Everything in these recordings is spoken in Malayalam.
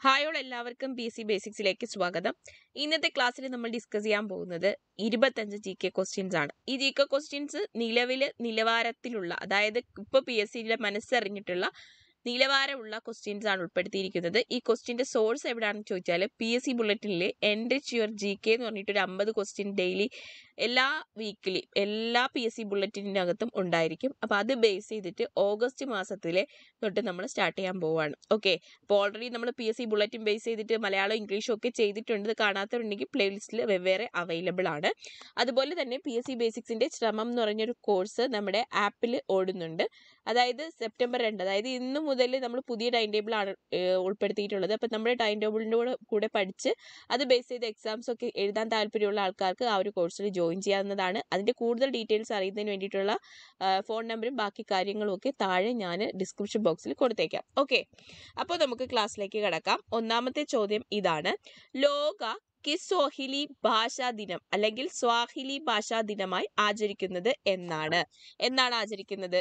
ഹായോൾ എല്ലാവർക്കും PSC ബേസിക്സിലേക്ക് സ്വാഗതം. ഇന്നത്തെ ക്ലാസ്സിൽ നമ്മൾ ഡിസ്കസ് ചെയ്യാൻ പോകുന്നത് 25 GK ക്വസ്റ്റ്യൻസ് ആണ്. ഈ GK ക്വസ്റ്റ്യൻസ് നിലവാരത്തിലുള്ള, അതായത് ഇപ്പോൾ PSCയിലെ മനസ്സറിഞ്ഞിട്ടുള്ള നിലവാരമുള്ള ക്വസ്റ്റ്യൻസ് ആണ് ഉൾപ്പെടുത്തിയിരിക്കുന്നത്. ഈ ക്വസ്റ്റ്യന്റെ സോഴ്സ് എവിടെയാണെന്ന് ചോദിച്ചാൽ PSC ബുള്ളറ്റിനിൽ എൻറിച്ച് യുവർ GK എന്ന് പറഞ്ഞിട്ടൊരു 50 ക്വസ്റ്റ്യൻ ഡെയിലി എല്ലാ വീക്കിലി എല്ലാ PSC ബുള്ളറ്റിനകത്തും ഉണ്ടായിരിക്കും. അപ്പോൾ അത് ബേസ് ചെയ്തിട്ട് ഓഗസ്റ്റ് മാസത്തിലെ തൊട്ട് നമ്മൾ സ്റ്റാർട്ട് ചെയ്യാൻ പോവുകയാണ്. ഓക്കെ, അപ്പോൾ ഓൾറെഡി നമ്മൾ PSC ബുള്ളറ്റിൻ ബേസ് ചെയ്തിട്ട് മലയാളം ഇംഗ്ലീഷും ഒക്കെ ചെയ്തിട്ടുണ്ട്. കാണാത്തവരുണ്ടെങ്കിൽ പ്ലേലിസ്റ്റിൽ വെവ്വേറെ അവൈലബിൾ ആണ്. അതുപോലെ തന്നെ PSC ബേസിക്സിന്റെ ശ്രമം എന്ന് പറഞ്ഞൊരു കോഴ്സ് നമ്മുടെ ആപ്പിൽ ഓടുന്നുണ്ട്. അതായത് സെപ്റ്റംബർ 2, അതായത് ഇന്ന് മുതൽ നമ്മൾ പുതിയ ടൈം ടേബിൾ ആണ് ഉൾപ്പെടുത്തിയിട്ടുള്ളത്. അപ്പം നമ്മുടെ ടൈം ടേബിളിൻ്റെ കൂടെ പഠിച്ച് അത് ബേസ് ചെയ്ത് എക്സാംസ് ഒക്കെ എഴുതാൻ താല്പര്യമുള്ള ആൾക്കാർക്ക് ആ ഒരു കോഴ്സിൽ ജോയിൻ ചെയ്യാവുന്നതാണ്. അതിൻ്റെ കൂടുതൽ ഡീറ്റെയിൽസ് അറിയുന്നതിന് വേണ്ടിയിട്ടുള്ള ഫോൺ നമ്പറും ബാക്കി കാര്യങ്ങളും ഒക്കെ താഴെ ഞാൻ ഡിസ്ക്രിപ്ഷൻ ബോക്സിൽ കൊടുത്തേക്കാം. ഓക്കെ, അപ്പോൾ നമുക്ക് ക്ലാസ്സിലേക്ക് കിടക്കാം. ഒന്നാമത്തെ ചോദ്യം ഇതാണ്: ലോക കിസ്വാഹിലി ഭാഷാ ദിനം അല്ലെങ്കിൽ സ്വാഹിലി ഭാഷാ ദിനമായി ആചരിക്കുന്നത് എന്നാണ് ആചരിക്കുന്നത്?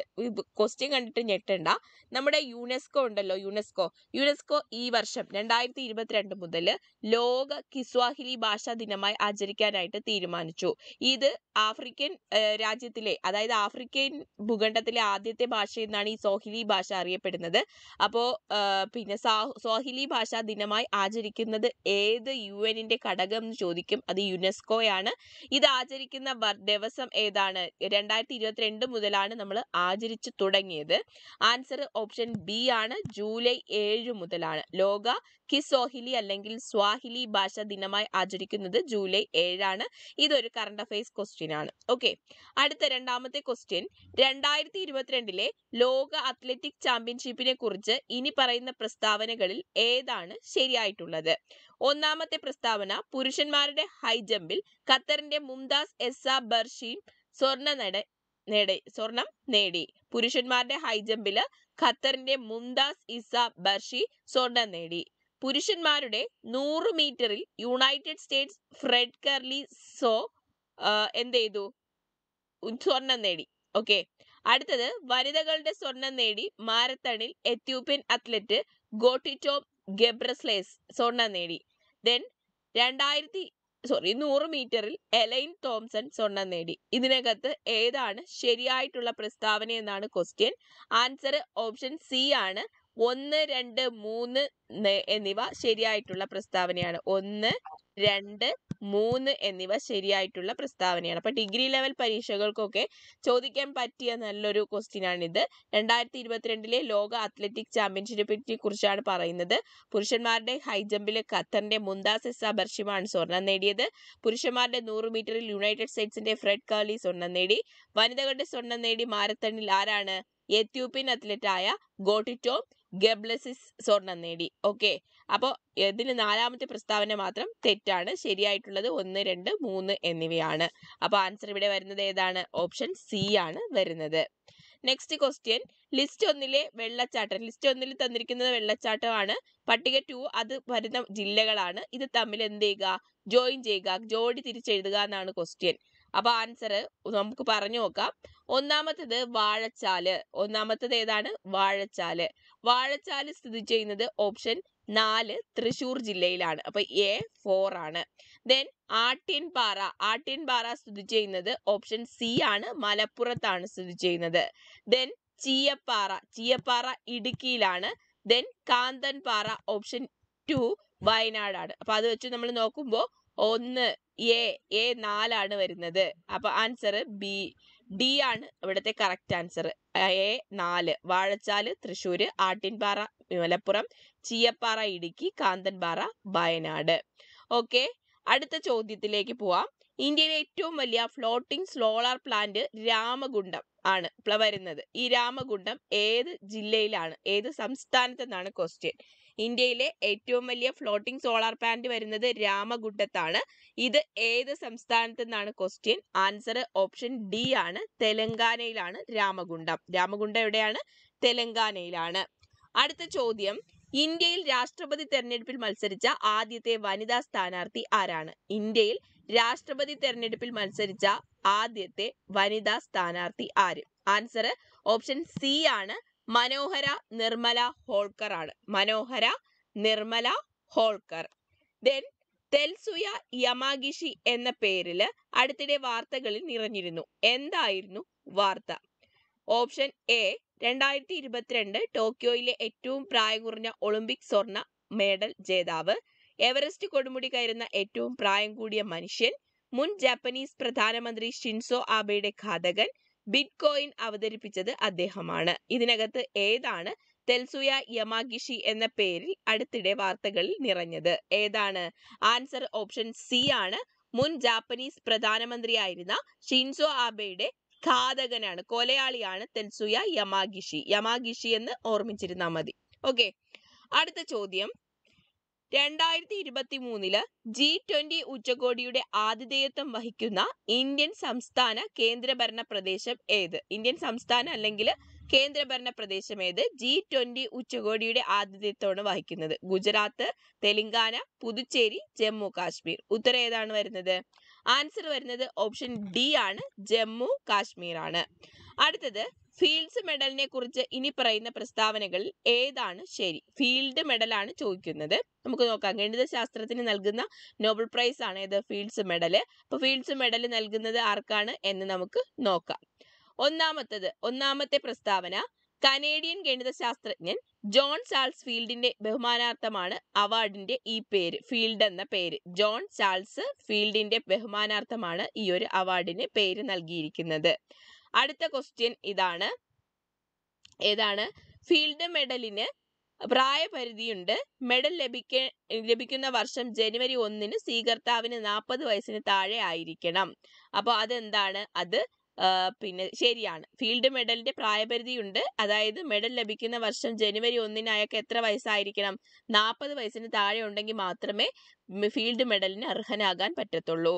ക്വസ്റ്റ്യൻ കണ്ടിട്ട് ഞെട്ടണ്ട. നമ്മുടെ യുനെസ്കോ ഉണ്ടല്ലോ, യുനെസ്കോ ഈ വർഷം 2022 മുതൽ ലോക കിസ്വാഹിലി ഭാഷാ ദിനമായി ആചരിക്കാനായിട്ട് തീരുമാനിച്ചു. ഇത് ആഫ്രിക്കൻ രാജ്യത്തിലെ, അതായത് ആഫ്രിക്കൻ ഭൂഖണ്ഡത്തിലെ ആദ്യത്തെ ഭാഷ എന്നാണ് ഈ സ്വാഹിലി ഭാഷ അറിയപ്പെടുന്നത്. അപ്പോൾ പിന്നെ സ്വാഹിലി ഭാഷാ ദിനമായി ആചരിക്കുന്നത് ഏത് UN-ന്റെ ഘടകം എന്ന് ചോദിക്കും. അത് യുനെസ്കോയാണ്. ഇത് ആചരിക്കുന്ന ദിവസം ഏതാണ്? 2022 മുതലാണ് നമ്മൾ ആചരിച്ചു തുടങ്ങിയത്. ആൻസർ ഓപ്ഷൻ ബി ആണ്, ജൂലൈ 7 മുതലാണ് ലോക കിസ്വാഹിലി അല്ലെങ്കിൽ സ്വാഹിലി ഭാഷാ ദിനമായി ആചരിക്കുന്നത് ജൂലൈ 7 ആണ്. ഇതൊരു കറണ്ട് അഫയേഴ്സ് ക്വസ്റ്റ്യൻ ആണ്. ഓക്കെ, അടുത്ത രണ്ടാമത്തെ ക്വസ്റ്റ്യൻ: 2022 ലോക അത്ലറ്റിക് ചാമ്പ്യൻഷിപ്പിനെ കുറിച്ച് ഇനി പറയുന്ന പ്രസ്താവനകളിൽ ഏതാണ് ശരിയായിട്ടുള്ളത്? ഒന്നാമത്തെ പ്രസ്താവന: പുരുഷന്മാരുടെ ഹൈജമ്പിൽ ഖത്തറിന്റെ മുംതാസ് എസ്സ ബർഷീം സ്വർണം നേടി. പുരുഷന്മാരുടെ ഹൈജമ്പിൽ ഖത്തറിന്റെ മുംതാസ് ഇസ ബർഷി സ്വർണം നേടി. പുരുഷന്മാരുടെ 100 മീറ്ററിൽ യുണൈറ്റഡ് സ്റ്റേറ്റ്സ് ഫ്രെഡ് കർലി എന്ത് ചെയ്തു? സ്വർണം നേടി. ഓക്കെ, അടുത്തത് വനിതകളുടെ സ്വർണം നേടി മാരത്തണിൽ എത്യോപ്യൻ അത്ലറ്റ് ഗോട്ടിറ്റോ ഗെബ്രസ്ലേസ് സ്വർണം നേടി. ദെൻ 100 മീറ്ററിൽ എലൈൻ തോംസൺ സ്വർണം നേടി. ഇതിനകത്ത് ഏതാണ് ശരിയായിട്ടുള്ള പ്രസ്താവന എന്നാണ് ക്വസ്റ്റ്യൻ. ആൻസർ ഓപ്ഷൻ സി ആണ്. 1, 2, 3 എന്നിവ ശരിയായിട്ടുള്ള പ്രസ്താവനയാണ്. 1, 2, 3 എന്നിവ ശരിയായിട്ടുള്ള പ്രസ്താവനയാണ്. അപ്പൊ ഡിഗ്രി ലെവൽ പരീക്ഷകൾക്കൊക്കെ ചോദിക്കാൻ പറ്റിയ നല്ലൊരു ക്വസ്റ്റ്യൻ ആണിത്. 2022 ലോക അത്ലറ്റിക് ചാമ്പ്യൻഷിപ്പിനെ കുറിച്ചാണ് പറയുന്നത്. പുരുഷന്മാരുടെ ഹൈജമ്പിൽ ഖത്തറിന്റെ മുംതാസ് ഇസ ബർഷിമാണ് സ്വർണം നേടിയത്. പുരുഷന്മാരുടെ 100 മീറ്ററിൽ യുണൈറ്റഡ് സ്റ്റേറ്റ്സിന്റെ ഫ്രെഡ് കർലി സ്വർണം നേടി. വനിതകളുടെ സ്വർണം നേടി മാരത്തണിൽ ആരാണ്? എത്യോപ്യൻ അത്ലറ്റ് ആയ ഗോട്ടിറ്റോ ഗെബ്ലസിസ് സ്വർണം നേടി. ഓക്കെ, അപ്പോൾ ഇതിന് നാലാമത്തെ പ്രസ്താവന മാത്രം തെറ്റാണ്. ശരിയായിട്ടുള്ളത് 1, 2, 3 എന്നിവയാണ്. അപ്പോൾ ആൻസർ ഇവിടെ വരുന്നത് ഏതാണ്? ഓപ്ഷൻ സി ആണ് വരുന്നത്. നെക്സ്റ്റ് ക്വസ്റ്റ്യൻ: ലിസ്റ്റ് 1 വെള്ളച്ചാട്ടം. ലിസ്റ്റ് 1 തന്നിരിക്കുന്നത് വെള്ളച്ചാട്ടമാണ്. പട്ടിക 2 അത് വരുന്ന ജില്ലകളാണ്. ഇത് തമ്മിൽ എന്ത് ചെയ്യുക? ജോയിൻ ചെയ്യുക, ജോഡി തിരിച്ചെഴുതുക എന്നാണ് ക്വസ്റ്റ്യൻ. അപ്പൊ ആൻസർ നമുക്ക് പറഞ്ഞു നോക്കാം. ഒന്നാമത്തത് വാഴച്ചാല്. ഒന്നാമത്തത് ഏതാണ്? വാഴച്ചാല്. വാഴച്ചാല് സ്ഥിതി ചെയ്യുന്നത് ഓപ്ഷൻ 4 തൃശൂർ ജില്ലയിലാണ്. അപ്പൊ A4 ആണ്. ദെൻ ആട്യൻപാറ സ്ഥിതി ചെയ്യുന്നത് ഓപ്ഷൻ സി ആണ്, മലപ്പുറത്താണ് സ്ഥിതി ചെയ്യുന്നത്. ദെൻ ചീയപ്പാറ ഇടുക്കിയിലാണ്. ദെൻ കാന്തൻപാറ ഓപ്ഷൻ 2 വയനാടാണ്. അപ്പൊ അത് വെച്ച് നമ്മൾ നോക്കുമ്പോൾ 1 A4 ആണ് വരുന്നത്. അപ്പൊ ആൻസർ ഡി ആണ് ഇവിടുത്തെ correct answer. A4 Vazhachal Thrissur, Adyanpara Malappuram, Cheeyappara Idukki, Kanthanpara Wayanad. Okay, അടുത്ത ചോദ്യത്തിലേക്ക് പോവാം. ഇന്ത്യയിലെ ഏറ്റവും വലിയ ഫ്ലോട്ടിംഗ് സോളാർ പ്ലാന്റ് രാമഗുണ്ടം ആണ് വരുന്നത്. ഈ രാമഗുണ്ടം ഏത് ജില്ലയിലാണ്, ഏത് സംസ്ഥാനത്തെന്നാണ് ക്വസ്റ്റ്യൻ. ഇന്ത്യയിലെ ഏറ്റവും വലിയ ഫ്ലോട്ടിംഗ് സോളാർ പ്ലാന്റ് വരുന്നത് രാമഗുണ്ടത്താണ്. ഇത് ഏത് സംസ്ഥാനത്തെന്നാണ് ക്വസ്റ്റ്യൻ. ആൻസർ ഓപ്ഷൻ ഡി ആണ്, തെലങ്കാനയിലാണ് രാമഗുണ്ടം. രാമഗുണ്ടം എവിടെയാണ്? തെലങ്കാനയിലാണ്. അടുത്ത ചോദ്യം: ഇന്ത്യയിൽ രാഷ്ട്രപതി തെരഞ്ഞെടുപ്പിൽ മത്സരിച്ച ആദ്യത്തെ വനിതാ സ്ഥാനാർത്ഥി ആരാണ്? ഇന്ത്യയിൽ രാഷ്ട്രപതി തെരഞ്ഞെടുപ്പിൽ മത്സരിച്ച ആദ്യത്തെ വനിതാ സ്ഥാനാർത്ഥി ആര്? ആൻസർ ഓപ്ഷൻ സി ആണ്, മനോഹര നിർമ്മല ഹോൾക്കർ ആണ്. മനോഹര നിർമ്മല ഹോൾക്കർ. ദെൻ തെൽസുയ യമാഗിഷി എന്ന പേരില് അടുത്തിടെ വാർത്തകളിൽ നിറഞ്ഞിരുന്നു. എന്തായിരുന്നു വാർത്ത? ഓപ്ഷൻ എ 2022 ടോക്കിയോയിലെ ഏറ്റവും പ്രായം കുറഞ്ഞ ഒളിമ്പിക് സ്വർണ്ണ മെഡൽ ജേതാവ്, എവറസ്റ്റ് കൊടുമുടി കയറുന്ന ഏറ്റവും പ്രായം കൂടിയ മനുഷ്യൻ, മുൻ ജാപ്പനീസ് പ്രധാനമന്ത്രി ഷിൻസോ ആബെയുടെ ഘാതകൻ, ബിറ്റ് കോയിൻ അവതരിപ്പിച്ചത് അദ്ദേഹമാണ്. ഇതിനകത്ത് ഏതാണ് തെൽസുയ യമാഗിഷി എന്ന പേരിൽ അടുത്തിടെ വാർത്തകളിൽ നിറഞ്ഞത്? ഏതാണ്? ആൻസർ ഓപ്ഷൻ സി ആണ്. മുൻ ജാപ്പനീസ് പ്രധാനമന്ത്രിയായിരുന്ന ഷിൻസോ ആബെയുടെ ഘാതകനാണ്, കൊലയാളിയാണ് തെൽസുയ യമാഗിഷി. യമാഗിഷി എന്ന് ഓർമ്മിച്ചിരുന്നാൽ മതി. ഓക്കെ, അടുത്ത ചോദ്യം. 2023 G20 ഉച്ചകോടിയുടെ ആതിഥേയത്വം വഹിക്കുന്ന ഇന്ത്യൻ സംസ്ഥാന കേന്ദ്രഭരണ പ്രദേശം ഏത്? ഇന്ത്യൻ സംസ്ഥാന അല്ലെങ്കിൽ കേന്ദ്രഭരണ പ്രദേശം ഏത് G20 ഉച്ചകോടിയുടെ ആതിഥേയത്വമാണ് വഹിക്കുന്നത്? ഗുജറാത്ത്, തെലങ്കാന, പുതുച്ചേരി, ജമ്മു കാശ്മീർ. ഉത്തരം ഏതാണ് വരുന്നത്? ആൻസർ വരുന്നത് ഓപ്ഷൻ ഡി ആണ്, ജമ്മു കാശ്മീർ ആണ്. അടുത്തത്, ഫീൽഡ്സ് മെഡലിനെ കുറിച്ച് ഇനി പറയുന്ന പ്രസ്താവനകളിൽ ഏതാണ് ശരി? ഫീൽഡ് മെഡലാണ് ചോദിക്കുന്നത്. നമുക്ക് നോക്കാം. ഗണിതശാസ്ത്രത്തിന് നൽകുന്ന നോബൽ പ്രൈസ് ആണ് ഏത്? Fields medal. അപ്പൊ ഫീൽഡ്സ് മെഡൽ നൽകുന്നത് ആർക്കാണ് എന്ന് നമുക്ക് നോക്കാം. ഒന്നാമത്തെ പ്രസ്താവന, കനേഡിയൻ ഗണിതശാസ്ത്രജ്ഞൻ ജോൺ ചാൾസ് ഫീൽഡിന്റെ ബഹുമാനാർത്ഥമാണ് അവാർഡിന്റെ ഈ പേര്. ഫീൽഡ് എന്ന പേര്, ജോൺ ചാൾസ് ഫീൽഡിന്റെ ബഹുമാനാർത്ഥമാണ് ഈ ഒരു അവാർഡിന് പേര് നൽകിയിരിക്കുന്നത്. അടുത്ത ക്വസ്റ്റ്യൻ ഇതാണ്. ഏതാണ്? ഫീൽഡ് മെഡലിന് പ്രായപരിധിയുണ്ട്. മെഡൽ ലഭിക്കുന്ന വർഷം ജനുവരി 1 സ്വീകർത്താവിന് 40 വയസ്സിന് താഴെ ആയിരിക്കണം. അപ്പോൾ അതെന്താണ്? അത് പിന്നെ ശരിയാണ്. ഫീൽഡ് മെഡലിന്റെ പ്രായപരിധിയുണ്ട്. അതായത് മെഡൽ ലഭിക്കുന്ന വർഷം ജനുവരി 1 അയാൾക്ക് എത്ര വയസ്സായിരിക്കണം? 40 വയസ്സിന് താഴെ ഉണ്ടെങ്കിൽ മാത്രമേ ഫീൽഡ് മെഡലിന് അർഹനാകാൻ പറ്റത്തുള്ളൂ.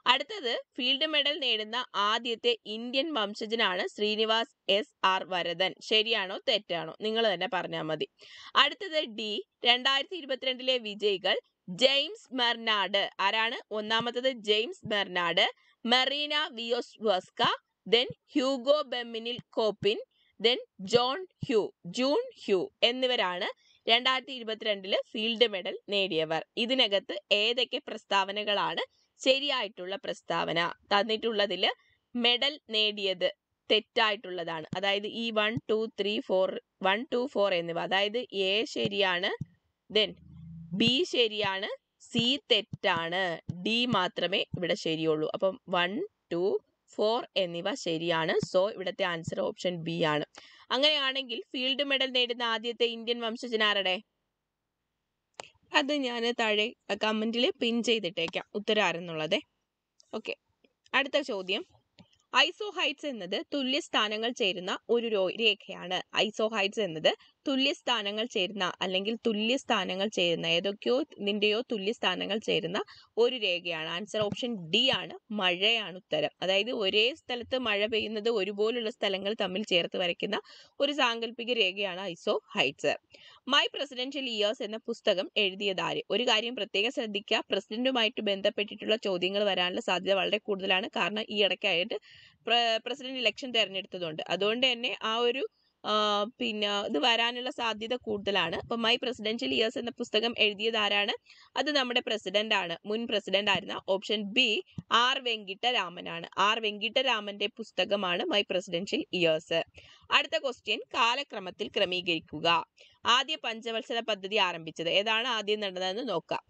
അടുത്തത്, ഫീൽഡ് മെഡൽ നേടുന്ന ആദ്യത്തെ ഇന്ത്യൻ വംശജനാണ് ശ്രീനിവാസ് SR വരദൻ. ശരിയാണോ തെറ്റാണോ? നിങ്ങൾ തന്നെ പറഞ്ഞാൽ മതി. അടുത്തത് ഡി, 2022 വിജയികൾ ജെയിംസ് മെർനാഡ്. ആരാണ്? ഒന്നാമത്തത് James Maynard, Maryna Viazovska, then Hugo Duminil Copin, then June Huh എന്നിവരാണ് 2022 ഫീൽഡ് മെഡൽ നേടിയവർ. ഇതിനകത്ത് ഏതൊക്കെ പ്രസ്താവനകളാണ് ശരിയായിട്ടുള്ള പ്രസ്താവന? തന്നിട്ടുള്ളതിൽ മെഡൽ നേടിയത് തെറ്റായിട്ടുള്ളതാണ്. അതായത് ഈ 1, 2, 3, 4 എന്നിവ. അതായത് എ ശരിയാണ്, ദെൻ ബി ശരിയാണ്, സി തെറ്റാണ്, ഡി മാത്രമേ ഇവിടെ ശരിയുള്ളൂ. അപ്പം 1, 2, 4 എന്നിവ ശരിയാണ്. സോ ഇവിടുത്തെ ആൻസർ ഓപ്ഷൻ ബി ആണ്. അങ്ങനെയാണെങ്കിൽ ഫീൽഡ് മെഡൽ നേടുന്ന ആദ്യത്തെ ഇന്ത്യൻ വംശജനാരുടെ? അത് ഞാൻ താഴെ കമന്റിൽ പിൻ ചെയ്തിട്ടേക്കാം ഉത്തരം ആരെന്നുള്ളത്. ഓക്കെ, അടുത്ത ചോദ്യം. ഐസോഹൈറ്റ്സ് എന്നത് തുല്യസ്ഥാനങ്ങൾ ചേരുന്ന ഒരു രേഖയാണ്. ഐസോഹൈറ്റ്സ് എന്നത് തുല്യസ്ഥാനങ്ങൾ ചേരുന്ന അല്ലെങ്കിൽ തുല്യസ്ഥാനങ്ങൾ ചേരുന്ന ഏതൊക്കെയോ തുല്യസ്ഥാനങ്ങൾ ചേരുന്ന ഒരു രേഖയാണ്. ആൻസർ ഓപ്ഷൻ ഡി ആണ്, മഴയാണ് ഉത്തരം. അതായത് ഒരേ സ്ഥലത്ത് മഴ പെയ്യുന്നത് ഒരുപോലുള്ള സ്ഥലങ്ങൾ തമ്മിൽ ചേർത്ത് വരയ്ക്കുന്ന ഒരു സാങ്കല്പിക രേഖയാണ് ഐസോഹൈറ്റ്സ്. മൈ പ്രസിഡൻഷ്യൽ ഇയേഴ്സ് എന്ന പുസ്തകം എഴുതിയതാര്? ഒരു കാര്യം പ്രത്യേകം ശ്രദ്ധിക്കുക, പ്രസിഡന്റുമായിട്ട് ബന്ധപ്പെട്ടിട്ടുള്ള ചോദ്യങ്ങൾ വരാനുള്ള സാധ്യത വളരെ കൂടുതലാണ്. കാരണം ഈ ഇടയ്ക്കായിട്ട് പ്രസിഡന്റ് ഇലക്ഷൻ തെരഞ്ഞെടുത്തതുകൊണ്ട്. അതുകൊണ്ട് തന്നെ ആ ഒരു ഇത് വരാനുള്ള സാധ്യത കൂടുതലാണ്. അപ്പൊ മൈ പ്രസിഡൻഷ്യൽ ഇയേഴ്സ് എന്ന പുസ്തകം എഴുതിയത് ആരാണ്? അത് നമ്മുടെ പ്രസിഡന്റ് ആണ്, മുൻ പ്രസിഡന്റ് ആയിരുന്ന ഓപ്ഷൻ ബി ആർ വെങ്കിട്ടരാമനാണ്. ആർ വെങ്കിട്ടരാമന്റെ പുസ്തകമാണ് മൈ പ്രസിഡൻഷ്യൽ ഇയേഴ്സ്. അടുത്ത ക്വസ്റ്റ്യൻ, കാലക്രമത്തിൽ ക്രമീകരിക്കുക. ആദ്യ പഞ്ചവത്സര പദ്ധതി ആരംഭിച്ചത് ഏതാണ്? ആദ്യം നടന്നതെന്ന് നോക്കാം.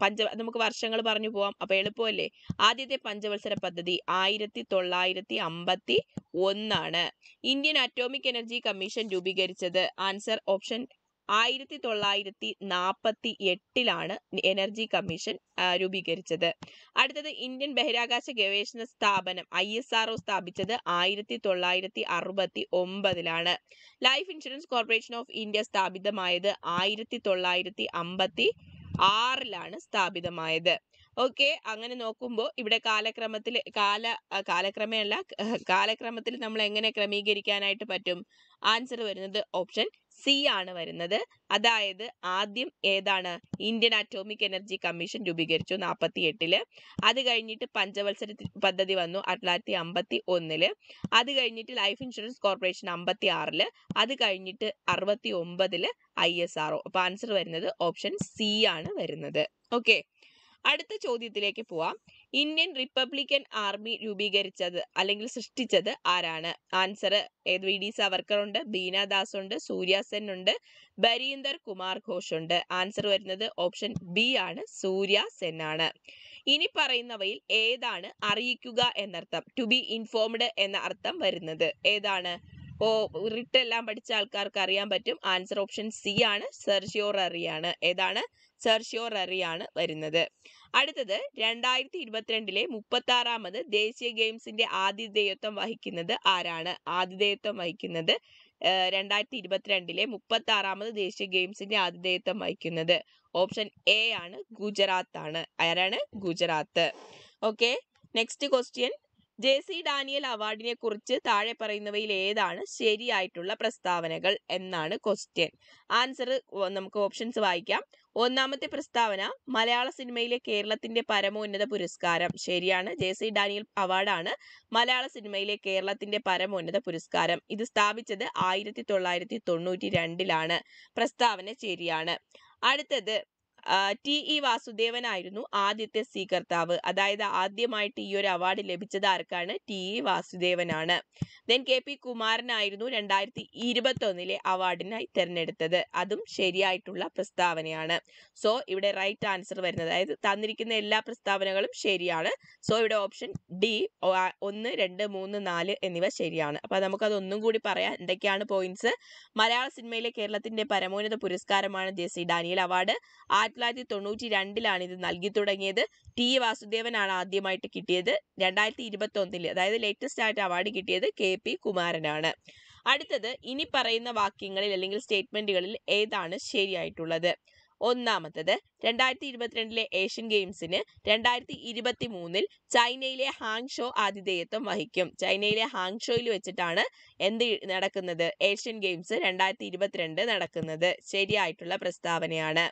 നമുക്ക് വർഷങ്ങൾ പറഞ്ഞു പോവാം, അപ്പൊ എളുപ്പമല്ലേ. ആദ്യത്തെ പഞ്ചവത്സര പദ്ധതി 1951 ആണ്. ഇന്ത്യൻ അറ്റോമിക് എനർജി കമ്മീഷൻ രൂപീകരിച്ചത്? ആൻസർ ഓപ്ഷൻ 1948 എനർജി കമ്മീഷൻ രൂപീകരിച്ചത്. അടുത്തത്, ഇന്ത്യൻ ബഹിരാകാശ ഗവേഷണ സ്ഥാപനം ISRO സ്ഥാപിച്ചത് 1969. Life insurance corporation of India സ്ഥാപിതമായത് 1956 സ്ഥാപിതമായത്. ഓക്കെ, അങ്ങനെ നോക്കുമ്പോൾ ഇവിടെ കാലക്രമത്തിൽ നമ്മൾ എങ്ങനെ ക്രമീകരിക്കാനായിട്ട് പറ്റും? ആൻസർ വരുന്നത് ഓപ്ഷൻ സി ആണ് വരുന്നത്. അതായത് ആദ്യം ഏതാണ് ഇന്ത്യൻ അറ്റോമിക് എനർജി കമ്മീഷൻ രൂപീകരിച്ചു 48-ല്. അത് കഴിഞ്ഞിട്ട് പഞ്ചവത്സര പദ്ധതി വന്നു 1951-ല്. അത് കഴിഞ്ഞിട്ട് ലൈഫ് ഇൻഷുറൻസ് കോർപ്പറേഷൻ 56-ല്. അത് കഴിഞ്ഞിട്ട് 69-ല് ISRO. അപ്പൊ ആൻസർ വരുന്നത് ഓപ്ഷൻ സി ആണ് വരുന്നത്. ഓക്കെ, അടുത്ത ചോദ്യത്തിലേക്ക് പോവാം. ഇന്ത്യൻ റിപ്പബ്ലിക്കൻ ആർമി രൂപീകരിച്ചത് അല്ലെങ്കിൽ സൃഷ്ടിച്ചത് ആരാണ്? ആൻസർ VD സാവർക്കർ ഉണ്ട്, ബീനാദാസ് ഉണ്ട്, സൂര്യ സെൻ ഉണ്ട്, ബരീന്ദർ കുമാർ ഘോഷ് ഉണ്ട്. ആൻസർ വരുന്നത് ഓപ്ഷൻ ബി ആണ്, സൂര്യ സെൻ ആണ്. ഇനി പറയുന്നവയിൽ ഏതാണ് അറിയിക്കുക എന്നർത്ഥം, ടു ബി ഇൻഫോംഡ് എന്ന അർത്ഥം വരുന്നത് ഏതാണ്? റിട്ട് എല്ലാം പഠിച്ച ആൾക്കാർക്ക് അറിയാൻ പറ്റും. ആൻസർ ഓപ്ഷൻ സി ആണ്, സെർഷ്യോററി ആണ്. ഏതാണ്? സെർഷ്യോററി ആണ് വരുന്നത്. അടുത്തത് 2022-ലെ 36-ാമത് ദേശീയ ഗെയിംസിന്റെ ആതിഥേയത്വം വഹിക്കുന്നത് ആരാണ്? ആതിഥേയത്വം വഹിക്കുന്നത് 2022-ലെ 36-ാമത് ദേശീയ ഗെയിംസിന്റെ ആതിഥേയത്വം വഹിക്കുന്നത് ഓപ്ഷൻ എ ആണ്, ഗുജറാത്ത് ആണ്. ആരാണ്? Gujarat. Okay, next question. JC Daniel അവാർഡിനെ കുറിച്ച് താഴെ പറയുന്നവയിൽ ഏതാണ് ശരിയായിട്ടുള്ള പ്രസ്താവനകൾ എന്നാണ് ക്വസ്റ്റ്യൻ. ആൻസർ നമുക്ക് ഓപ്ഷൻസ് വായിക്കാം. ഒന്നാമത്തെ പ്രസ്താവന, മലയാള സിനിമയിലെ കേരളത്തിന്റെ പരമോന്നത പുരസ്കാരം. ശരിയാണ്, JC ഡാനിയൽ അവാർഡാണ് മലയാള സിനിമയിലെ കേരളത്തിന്റെ പരമോന്നത പുരസ്കാരം. ഇത് സ്ഥാപിച്ചത് 1992-ലാണ്. പ്രസ്താവന ശരിയാണ്. അടുത്തത്, TE വാസുദേവനായിരുന്നു ആദ്യത്തെ സ്വീകർത്താവ്. അതായത് ആദ്യമായിട്ട് ഈ ഒരു അവാർഡ് ലഭിച്ചത് ആർക്കാണ്? TE വാസുദേവനാണ്. ദെൻ KP കുമാരനായിരുന്നു 2021-ലെ അവാർഡിനായി തിരഞ്ഞെടുത്തത്. അതും ശരിയായിട്ടുള്ള പ്രസ്താവനയാണ്. സോ ഇവിടെ റൈറ്റ് ആൻസർ വരുന്നത്, അതായത് തന്നിരിക്കുന്ന എല്ലാ പ്രസ്താവനകളും ശരിയാണ്. സോ ഇവിടെ ഓപ്ഷൻ ഡി 1, 2, 3, 4 എന്നിവ ശരിയാണ്. അപ്പൊ നമുക്കത് ഒന്നും കൂടി പറയാം. എന്തൊക്കെയാണ് പോയിന്റ്സ്? മലയാള സിനിമയിലെ കേരളത്തിന്റെ പരമോന്നത പുരസ്കാരമാണ് JC ഡാനിയൽ അവാർഡ്. 1992-ലാണ് ഇത് നൽകി തുടങ്ങിയത്. TE വാസുദേവനാണ് ആദ്യമായിട്ട് കിട്ടിയത്. 2021-ല് അതായത് ലേറ്റസ്റ്റ് ആയിട്ട് അവാർഡ് കിട്ടിയത് KP കുമാരനാണ്. അടുത്തത്, ഇനി പറയുന്ന വാക്യങ്ങളിൽ അല്ലെങ്കിൽ സ്റ്റേറ്റ്മെന്റുകളിൽ ഏതാണ് ശരിയായിട്ടുള്ളത്? ഒന്നാമത്തത്, 2022-ലെ ഏഷ്യൻ ഗെയിംസിന് 2023-ൽ ചൈനയിലെ ഹാങ്ഷോ ആതിഥേയത്വം വഹിക്കും. ചൈനയിലെ ഹാങ്ഷോയിൽ വെച്ചിട്ടാണ് എന്ത് നടക്കുന്നത്? ഏഷ്യൻ ഗെയിംസ് 2022 നടക്കുന്നത്. ശരിയായിട്ടുള്ള പ്രസ്താവനയാണ്.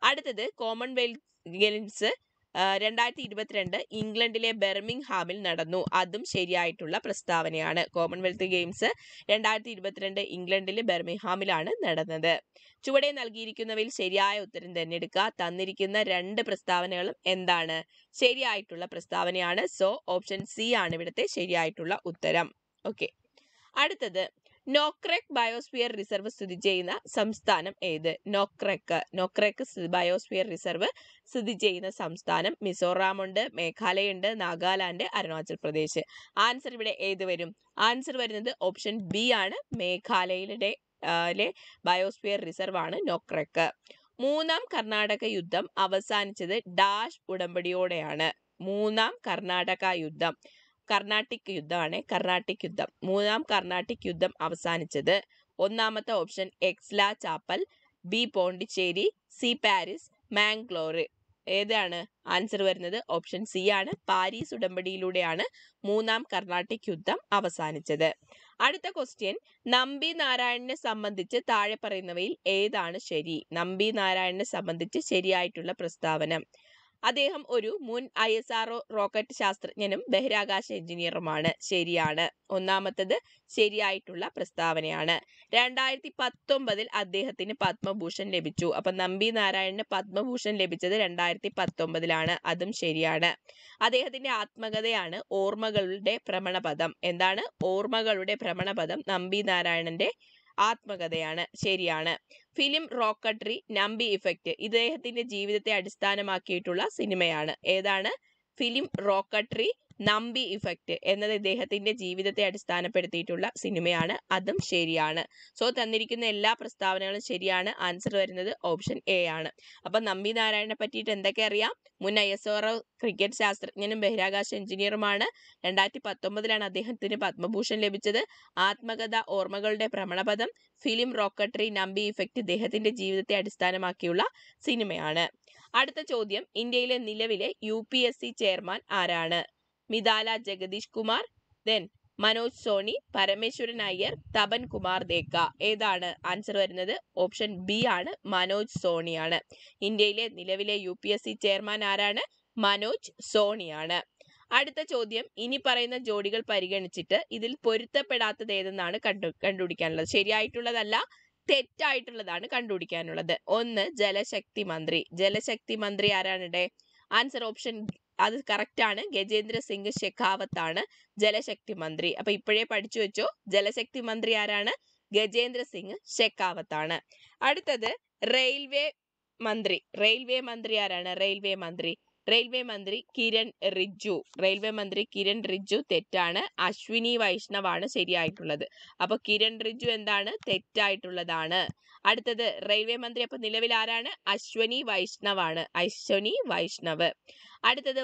അടുത്തത്, കോമൺവെൽത്ത് ഗെയിംസ് 2022 ഇംഗ്ലണ്ടിലെ ബെർമിംഗ്ഹാമിൽ നടന്നു. അതും ശരിയായിട്ടുള്ള പ്രസ്താവനയാണ്. കോമൺവെൽത്ത് ഗെയിംസ് 2022 ഇംഗ്ലണ്ടിലെ ബെർമിംഗ്ഹാമിലാണ് നടന്നത്. ചുവടെ നൽകിയിരിക്കുന്നവയിൽ ശരിയായ ഉത്തരം തിരഞ്ഞെടുക്കുക. തന്നിരിക്കുന്ന 2 പ്രസ്താവനകളും എന്താണ്? ശരിയായിട്ടുള്ള പ്രസ്താവനയാണ്. സോ ഓപ്ഷൻ സി ആണ് ഇവിടുത്തെ ശരിയായിട്ടുള്ള ഉത്തരം. ഓക്കെ, അടുത്തത്, നോക്രെക് ബയോസ്ഫിയർ റിസർവ് സ്ഥിതി ചെയ്യുന്ന സംസ്ഥാനം ഏത്? നോക്രെക് ബയോസ്ഫിയർ റിസർവ് സ്ഥിതി ചെയ്യുന്ന സംസ്ഥാനം മിസോറാം ഉണ്ട്, മേഘാലയ ഉണ്ട്, നാഗാലാൻഡ്, അരുണാചൽ പ്രദേശ്. ആൻസർ ഇവിടെ ഏത് വരും? ആൻസർ വരുന്നത് ഓപ്ഷൻ ബി ആണ്, മേഘാലയയുടെ ബയോസ്ഫിയർ റിസർവ് ആണ് നോക്രെക്. മൂന്നാം കർണാടക യുദ്ധം അവസാനിച്ചത് ഡാഷ് ഉടമ്പടിയോടെയാണ്. മൂന്നാം കർണാടക യുദ്ധം, കർണാട്ടിക് യുദ്ധമാണ്. കർണാട്ടിക് യുദ്ധം, മൂന്നാം കർണാട്ടിക് യുദ്ധം അവസാനിച്ചത് ഒന്നാമത്തെ option Aix-la-Chapelle, B Pondicherry, C Paris, Mangalore. ഏതാണ്? ആൻസർ വരുന്നത് ഓപ്ഷൻ സി ആണ്, പാരീസ് ഉടമ്പടിയിലൂടെയാണ് മൂന്നാം കർണാട്ടിക് യുദ്ധം അവസാനിച്ചത്. അടുത്ത ക്വസ്റ്റ്യൻ, നമ്പി നാരായണനെ സംബന്ധിച്ച് താഴെ പറയുന്നവയിൽ ഏതാണ് ശരി? നമ്പി നാരായണനെ സംബന്ധിച്ച് ശരിയായിട്ടുള്ള പ്രസ്താവന, അദ്ദേഹം ഒരു മുൻ ISRO റോക്കറ്റ് ശാസ്ത്രജ്ഞനും ബഹിരാകാശ എഞ്ചിനീയറുമാണ്. ശരിയാണ്. ഒന്നാമത്തത് ശരിയായിട്ടുള്ള പ്രസ്താവനയാണ്. 2019-ൽ അദ്ദേഹത്തിന് പത്മഭൂഷൺ ലഭിച്ചു. അപ്പൊ നമ്പി നാരായണന് പത്മഭൂഷൺ ലഭിച്ചത് 2019-ലാണ്. അതും ശരിയാണ്. അദ്ദേഹത്തിന്റെ ആത്മകഥയാണ് ഓർമ്മകളുടെ ഭ്രമണപഥം. എന്താണ്? ഓർമ്മകളുടെ ഭ്രമണപഥം നമ്പി നാരായണന്റെ ആത്മകഥയാണ്. ശരിയാണ്. ഫിലിം റോക്കട്രി നമ്പി ഇഫക്റ്റ് ഇദ്ദേഹത്തിന്റെ ജീവിതത്തെ അടിസ്ഥാനമാക്കിയിട്ടുള്ള സിനിമയാണ്. ഏതാണ്? ഫിലിം റോക്കട്രി നമ്പി ഇഫക്റ്റ് എന്നത് ഇദ്ദേഹത്തിന്റെ ജീവിതത്തെ അടിസ്ഥാനപ്പെടുത്തിയിട്ടുള്ള സിനിമയാണ്. അതും ശരിയാണ്. സോ തന്നിരിക്കുന്ന എല്ലാ പ്രസ്താവനകളും ശരിയാണ്. ആൻസർ വരുന്നത് ഓപ്ഷൻ എ ആണ്. അപ്പൊ നമ്പി നാരായണനെ പറ്റിയിട്ട് എന്തൊക്കെ അറിയാം? മുൻ ISRO ക്രിക്കറ്റ് ശാസ്ത്രജ്ഞനും ബഹിരാകാശ എഞ്ചിനീയറുമാണ്. 2019-ലാണ് അദ്ദേഹത്തിന് പത്മഭൂഷൺ ലഭിച്ചത്. ആത്മകഥ ഓർമ്മകളുടെ ഭ്രമണപഥം, ഫിലിം റോക്കട്രി നമ്പി ഇഫക്റ്റ് ഇദ്ദേഹത്തിന്റെ ജീവിതത്തെ അടിസ്ഥാനമാക്കിയുള്ള സിനിമയാണ്. അടുത്ത ചോദ്യം, ഇന്ത്യയിലെ നിലവിലെ UPSC ചെയർമാൻ ആരാണ്? മിതാല ജഗദീഷ് കുമാർ, ദെൻ മനോജ് സോണി, പരമേശ്വരൻ അയ്യർ, തപൻ കുമാർ ദേക്ക. ഏതാണ് ആൻസർ വരുന്നത്? ഓപ്ഷൻ ബി ആണ്, മനോജ് സോണിയാണ്. ഇന്ത്യയിലെ നിലവിലെ UPSC ചെയർമാൻ ആരാണ്? മനോജ് സോണിയാണ്. അടുത്ത ചോദ്യം, ഇനി പറയുന്ന ജോഡികൾ പരിഗണിച്ചിട്ട് ഇതിൽ പൊരുത്തപ്പെടാത്തത് ഏതെന്നാണ് കണ്ടുപിടിക്കാനുള്ളത്. ശരിയായിട്ടുള്ളതല്ല, തെറ്റായിട്ടുള്ളതാണ് കണ്ടുപിടിക്കാനുള്ളത്. 1 ജലശക്തി മന്ത്രി. ജലശക്തി മന്ത്രി ആരാണ്? ആൻസർ ഓപ്ഷൻ, അത് കറക്റ്റ് ആണ്, ഗജേന്ദ്ര സിംഗ് ഷെഖാവത്ത് ആണ് ജലശക്തി മന്ത്രി. അപ്പൊ ഇപ്പോഴേ പഠിച്ചു വെച്ചോ, ജലശക്തി മന്ത്രി ആരാണ്? ഗജേന്ദ്ര സിംഗ് ഷെഖാവത്ത് ആണ്. അടുത്തത് റെയിൽവേ മന്ത്രി. റെയിൽവേ മന്ത്രി ആരാണ്? റെയിൽവേ മന്ത്രി കിരൺ റിജ്ജു. റെയിൽവേ മന്ത്രി കിരൺ റിജ്ജു തെറ്റാണ്. അശ്വിനി വൈഷ്ണവ് ആണ് ശരിയായിട്ടുള്ളത്. അപ്പൊ കിരൺ റിജ്ജു എന്താണ്? തെറ്റായിട്ടുള്ളതാണ്. അടുത്തത് റെയിൽവേ മന്ത്രി അപ്പൊ നിലവിൽ ആരാണ്? അശ്വനി വൈഷ്ണവ് ആണ്. അശ്വനി വൈഷ്ണവ്. അടുത്തത്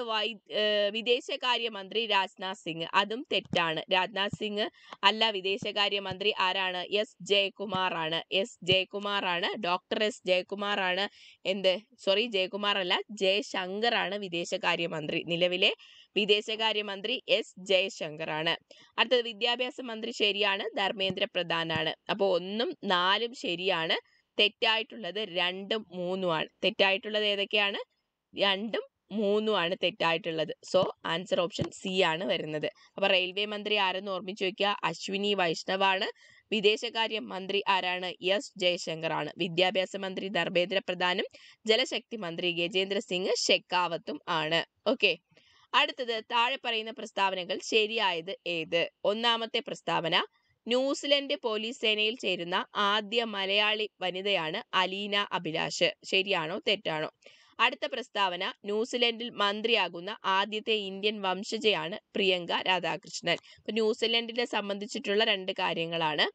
വിദേശകാര്യ മന്ത്രി രാജ്നാഥ് സിംഗ്. അതും തെറ്റാണ്. രാജ്നാഥ് സിംഗ് അല്ല വിദേശകാര്യ മന്ത്രി. ആരാണ്? എസ് ജയകുമാർ ആണ്. ഡോക്ടർ എസ് ജയകുമാർ ആണ്. ജയകുമാർ അല്ല, ജയശങ്കർ ആണ് വിദേശകാര്യ മന്ത്രി. നിലവിലെ വിദേശകാര്യ മന്ത്രി എസ് ജയശങ്കർ ആണ്. അടുത്തത് വിദ്യാഭ്യാസ മന്ത്രി ശരിയാണ്, ധർമ്മേന്ദ്ര പ്രധാൻ ആണ്. അപ്പോൾ 1ഉം 4ഉം ശരിയാണ്. തെറ്റായിട്ടുള്ളത് 2ഉം 3ഉം ആണ്. തെറ്റായിട്ടുള്ളത് ഏതൊക്കെയാണ്? 2ഉം 3ഉം ആണ് തെറ്റായിട്ടുള്ളത്. സോ ആൻസർ ഓപ്ഷൻ സി ആണ് വരുന്നത്. അപ്പൊ റെയിൽവേ മന്ത്രി ആരെന്ന് ഓർമ്മിച്ചു വെക്കുക? അശ്വിനി വൈഷ്ണവ് ആണ്. വിദേശകാര്യ മന്ത്രി ആരാണ്? എസ് ജയശങ്കർ ആണ്. വിദ്യാഭ്യാസ മന്ത്രി ധർമ്മേന്ദ്ര പ്രധാനും ജലശക്തി മന്ത്രി ഗജേന്ദ്ര സിംഗ് ഷെഖാവത്തും ആണ്. ഓക്കെ, അടുത്തത് താഴെ പറയുന്ന പ്രസ്താവനകൾ ശരിയായത് ഏത്? ഒന്നാമത്തെ പ്രസ്താവന, ന്യൂസിലൻഡ് പോലീസ് സേനയിൽ ചേരുന്ന ആദ്യ മലയാളി വനിതയാണ് അലീന അഭിലാഷ്. ശരിയാണോ തെറ്റാണോ? അടുത്ത പ്രസ്താവന, ന്യൂസിലൻഡിൽ മന്ത്രിയാകുന്ന ആദ്യത്തെ ഇന്ത്യൻ വംശജയാണ് പ്രിയങ്ക രാധാകൃഷ്ണൻ. ഇപ്പൊ ന്യൂസിലൻഡിനെ സംബന്ധിച്ചിട്ടുള്ള 2 കാര്യങ്ങളാണ്.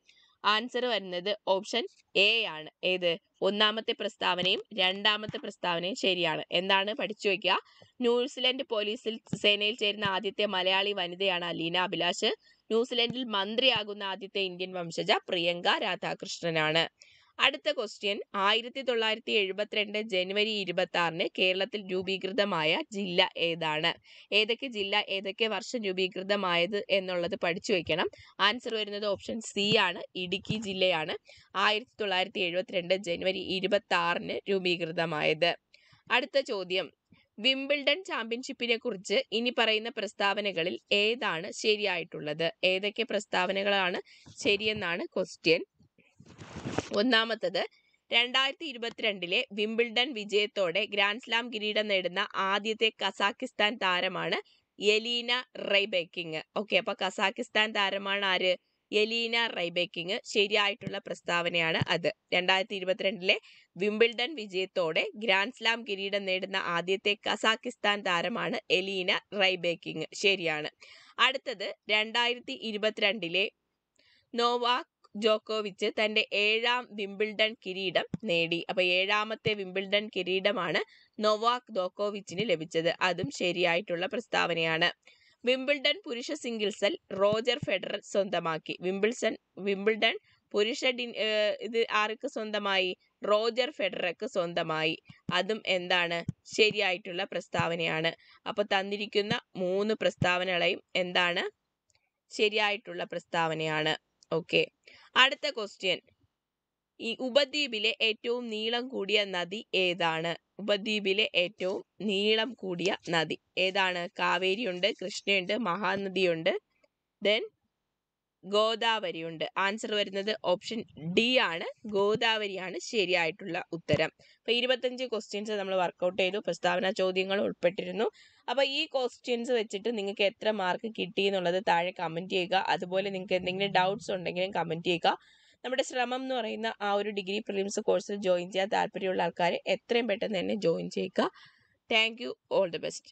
ആൻസർ വരുന്നത് ഓപ്ഷൻ എ ആണ്. ഏത്? ഒന്നാമത്തെ പ്രസ്താവനയും രണ്ടാമത്തെ പ്രസ്താവനയും ശരിയാണ്. എന്താണ്? പഠിച്ചു വയ്ക്കുക. ന്യൂസിലൻഡ് പോലീസിൽ സേനയിൽ ചേരുന്ന ആദ്യത്തെ മലയാളി വനിതയാണ് അലീന അഭിലാഷ്. ന്യൂസിലൻഡിൽ മന്ത്രിയാകുന്ന ആദ്യത്തെ ഇന്ത്യൻ വംശജ പ്രിയങ്ക രാധാകൃഷ്ണനാണ്. അടുത്ത ക്വസ്റ്റ്യൻ, 1972 ജനുവരി 26 കേരളത്തിൽ രൂപീകൃതമായ ജില്ല ഏതാണ്? ഏതൊക്കെ ജില്ല ഏതൊക്കെ വർഷം രൂപീകൃതമായത് എന്നുള്ളത് പഠിച്ചു വെക്കണം. ആൻസർ വരുന്നത് ഓപ്ഷൻ സി ആണ്, ഇടുക്കി ജില്ലയാണ് 1972 ജനുവരി 26 രൂപീകൃതമായത്. അടുത്ത ചോദ്യം, വിംബിൾഡൺ ചാമ്പ്യൻഷിപ്പിനെ കുറിച്ച് ഇനി പറയുന്ന പ്രസ്താവനകളിൽ ഏതാണ് ശരിയായിട്ടുള്ളത്? ഏതൊക്കെ പ്രസ്താവനകളാണ് ശരിയെന്നാണ് ക്വസ്റ്റ്യൻ. ഒന്നാമത്തത്, 2022 വിംബിൾഡൺ വിജയത്തോടെ ഗ്രാൻഡ് സ്ലാം കിരീടം നേടുന്ന ആദ്യത്തെ കസാക്കിസ്ഥാൻ താരമാണ് യെലീന റൈബേക്കിങ്. ഓക്കെ, അപ്പൊ കസാക്കിസ്ഥാൻ താരമാണ് ആര്? യെലീന റൈബേക്കിങ്. ശരിയായിട്ടുള്ള പ്രസ്താവനയാണ് അത്. 2022 വിംബിൾഡൺ വിജയത്തോടെ ഗ്രാൻഡ് സ്ലാം കിരീടം നേടുന്ന ആദ്യത്തെ കസാക്കിസ്ഥാൻ താരമാണ് യെലീന റൈബേക്കിങ്. ശരിയാണ്. അടുത്തത്, 2022 നോവാക് ജോക്കോവിച്ച് തന്റെ 7ാം വിംബിൾഡൺ കിരീടം നേടി. അപ്പൊ 7ാമത്തെ വിംബിൾഡൺ കിരീടമാണ് നോവാക് ജോക്കോവിച്ചിന് ലഭിച്ചത്. അതും ശരിയായിട്ടുള്ള പ്രസ്താവനയാണ്. വിംബിൾഡൺ പുരുഷ സിംഗിൾസിൽ റോജർ ഫെഡറർ സ്വന്തമാക്കി. വിംബിൾഡൺ പുരുഷ ഇത് ആർക്ക് സ്വന്തമായി? റോജർ ഫെഡറർക്ക് സ്വന്തമായി. അതും എന്താണ്? ശരിയായിട്ടുള്ള പ്രസ്താവനയാണ്. അപ്പൊ തന്നിരിക്കുന്ന 3 പ്രസ്താവനകളെയും എന്താണ്? ശരിയായിട്ടുള്ള പ്രസ്താവനയാണ്. ഓക്കെ, അടുത്ത ക്വസ്റ്റ്യൻ, ഈ ഉപദ്വീപിലെ ഏറ്റവും നീളം കൂടിയ നദി ഏതാണ്? ഉപദ്വീപിലെ ഏറ്റവും നീളം കൂടിയ നദി ഏതാണ്? കാവേരിയുണ്ട്, കൃഷ്ണയുണ്ട്, മഹാനദിയുണ്ട്, ദെൻ ഗോദാവരിയുണ്ട്. ആൻസർ വരുന്നത് ഓപ്ഷൻ ഡി ആണ്, ഗോദാവരിയാണ് ശരിയായിട്ടുള്ള ഉത്തരം. അപ്പൊ 25 ക്വസ്റ്റ്യൻസ് നമ്മൾ വർക്കൗട്ട് ചെയ്തു. പ്രസ്താവന ചോദ്യങ്ങൾ ഉൾപ്പെട്ടിരുന്നു. അപ്പൊ ഈ ക്വസ്റ്റ്യൻസ് വെച്ചിട്ട് നിങ്ങൾക്ക് എത്ര മാർക്ക് കിട്ടി എന്നുള്ളത് താഴെ കമന്റ് ചെയ്യുക. അതുപോലെ നിങ്ങൾക്ക് എന്തെങ്കിലും ഡൗട്ട്സ് ഉണ്ടെങ്കിലും കമന്റ് ചെയ്യുക. നമ്മുടെ ശ്രമം എന്ന് പറയുന്ന ആ ഒരു ഡിഗ്രി പ്രിലിംസ് കോഴ്സിൽ ജോയിൻ ചെയ്യാൻ താല്പര്യമുള്ള ആൾക്കാർ എത്രയും പെട്ടെന്ന് തന്നെ ജോയിൻ ചെയ്യുക. Thank you, all the best.